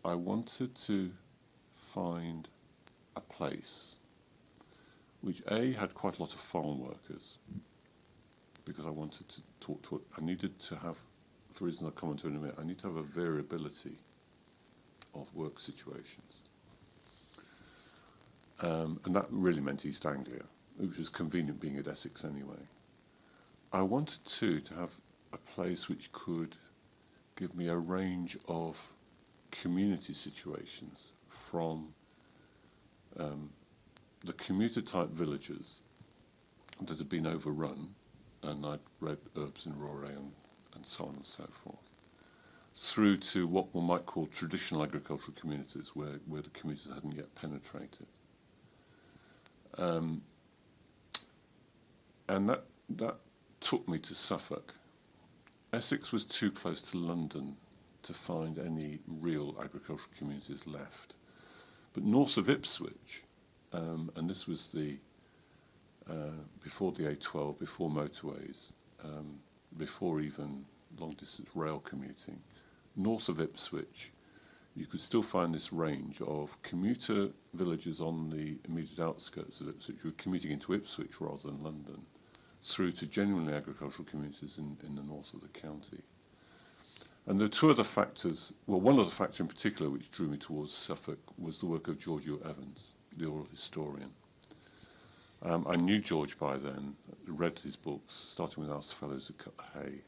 I wanted to find a place which had quite a lot of farm workers, because I wanted to talk to. I needed to have, for reasons I'll come on to in a minute, I need to have a variability of work situations. And that really meant East Anglia, which was convenient being at Essex anyway. I wanted too to have a place which could give me a range of community situations, from the commuter-type villages that had been overrun, and I'd read Herbes in Rore and so on and so forth, through to what one might call traditional agricultural communities, where the commuters hadn't yet penetrated. And that took me to Suffolk. Essex was too close to London to find any real agricultural communities left. But north of Ipswich, and this was before the A12, before motorways, before even long-distance rail commuting, north of Ipswich, you could still find this range of commuter villages on the immediate outskirts of Ipswich who were commuting into Ipswich rather than London, through to genuinely agricultural communities in the north of the county. And there are two other factors. Well, one other factor in particular which drew me towards Suffolk was the work of George Ure Evans, the oral historian. I knew George by then, read his books, starting with Arthur Fellows at Cut the Hay.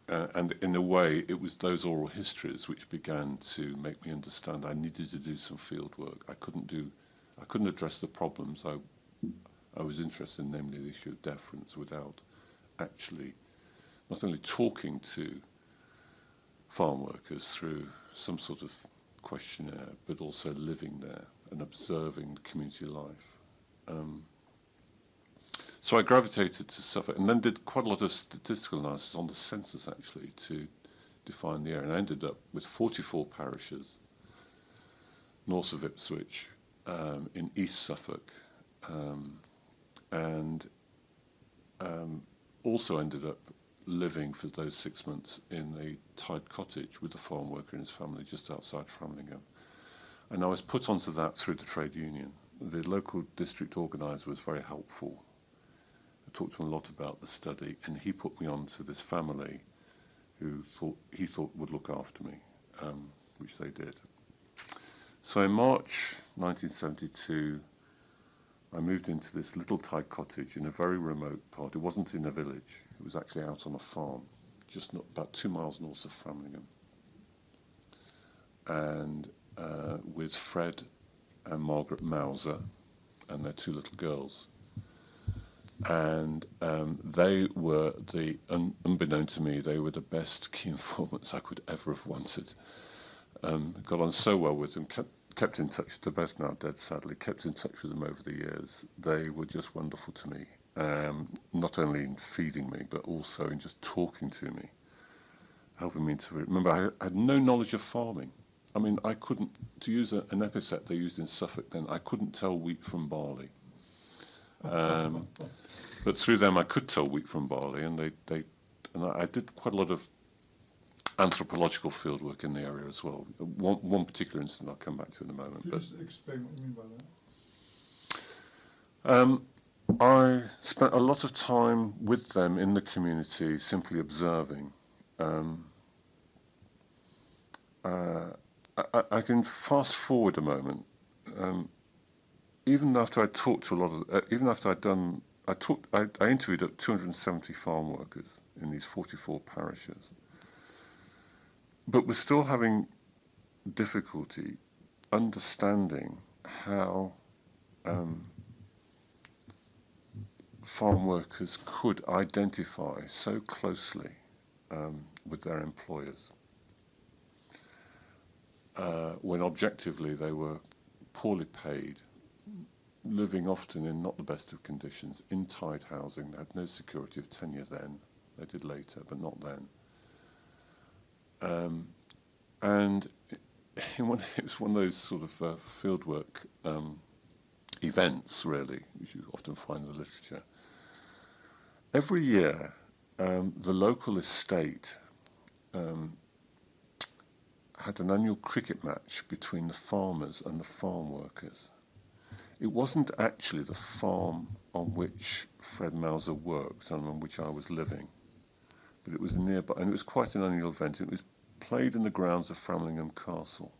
And in a way, it was those oral histories which began to make me understand I needed to do some field work. I couldn't address the problems I was interested in, namely the issue of deference, without actually not only talking to farm workers through some sort of questionnaire, but also living there and observing community life. So I gravitated to Suffolk, and then did quite a lot of statistical analysis on the census, actually, to define the area. And I ended up with 44 parishes north of Ipswich, in East Suffolk, and also ended up living for those 6 months in a tied cottage with a farm worker and his family just outside Framlingham. And I was put onto that through the trade union. The local district organiser was very helpful. I talked to him a lot about the study, and he put me on to this family who he thought would look after me, which they did. So in March 1972, I moved into this little tied cottage in a very remote part. It wasn't in a village. It was actually out on a farm, just about 2 miles north of Framlingham. And with Fred and Margaret Mauser and their 2 little girls. And they were unbeknown to me, they were the best key informants I could ever have wanted. Got on so well with them, kept in touch. They're both now dead, sadly. Kept in touch with them over the years. They were just wonderful to me, not only in feeding me, but also in just talking to me, helping me to remember. I had no knowledge of farming. I mean, I couldn't, to use an epithet they used in Suffolk then, I couldn't tell wheat from barley. But through them I could tell wheat from barley, and I did quite a lot of anthropological field work in the area as well. One particular incident I'll come back to in a moment. Could you just explain what you mean by that? I spent a lot of time with them in the community, simply observing. I can fast forward a moment. Even after I talked to a lot of, even after I interviewed up 270 farm workers in these 44 parishes, but we're still having difficulty understanding how farm workers could identify so closely with their employers, when objectively they were poorly paid, living often in not the best of conditions, in tied housing. They had no security of tenure then. They did later, but not then. And it was one of those sort of fieldwork events, really, which you often find in the literature. Every year, the local estate had an annual cricket match between the farmers and the farm workers. It wasn't actually the farm on which Fred Mauser worked and on which I was living, but it was nearby, and it was quite an annual event. It was played in the grounds of Framlingham Castle.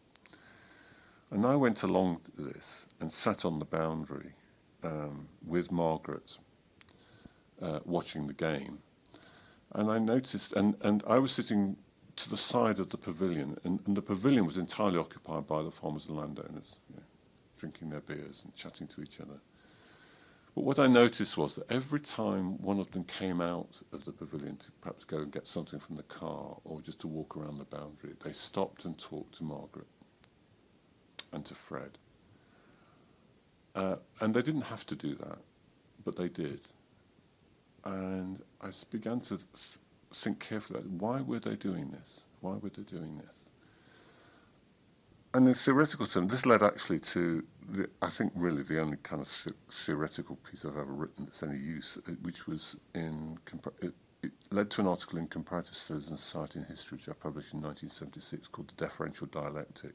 And I went along to this and sat on the boundary with Margaret, watching the game. And I noticed, and I was sitting to the side of the pavilion, and the pavilion was entirely occupied by the farmers and landowners, drinking their beers and chatting to each other. But what I noticed was that every time one of them came out of the pavilion to perhaps go and get something from the car or just to walk around the boundary, they stopped and talked to Margaret and to Fred. And they didn't have to do that, but they did. And I began to think carefully, why were they doing this? Why were they doing this? And in theoretical terms, this led actually to, I think really the only kind of theoretical piece I've ever written that's any use, which was it led to an article in Comparative Studies and Society and History, which I published in 1976, called The Deferential Dialectic.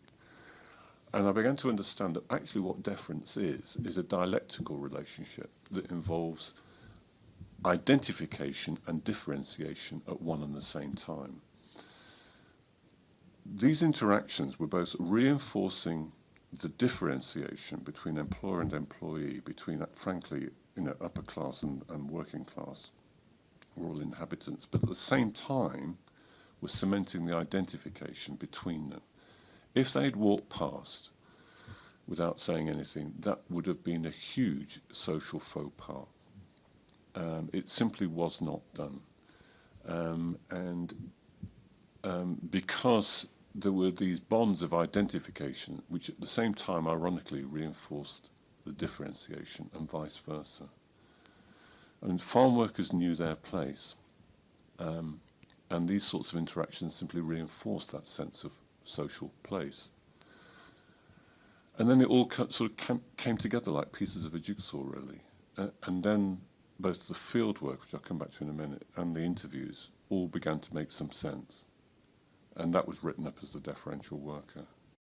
And I began to understand that actually what deference is a dialectical relationship that involves identification and differentiation at one and the same time. These interactions were both reinforcing the differentiation between employer and employee, between, frankly, upper class and working class, rural inhabitants, but at the same time were cementing the identification between them. If they'd walked past without saying anything, that would have been a huge social faux pas. It simply was not done. Because there were these bonds of identification, which at the same time, ironically, reinforced the differentiation and vice versa. And farm workers knew their place. And these sorts of interactions simply reinforced that sense of social place. And then it all sort of came together like pieces of a jigsaw, really. And then both the field work, which I'll come back to in a minute, and the interviews all began to make some sense. And that was written up as the deferential worker.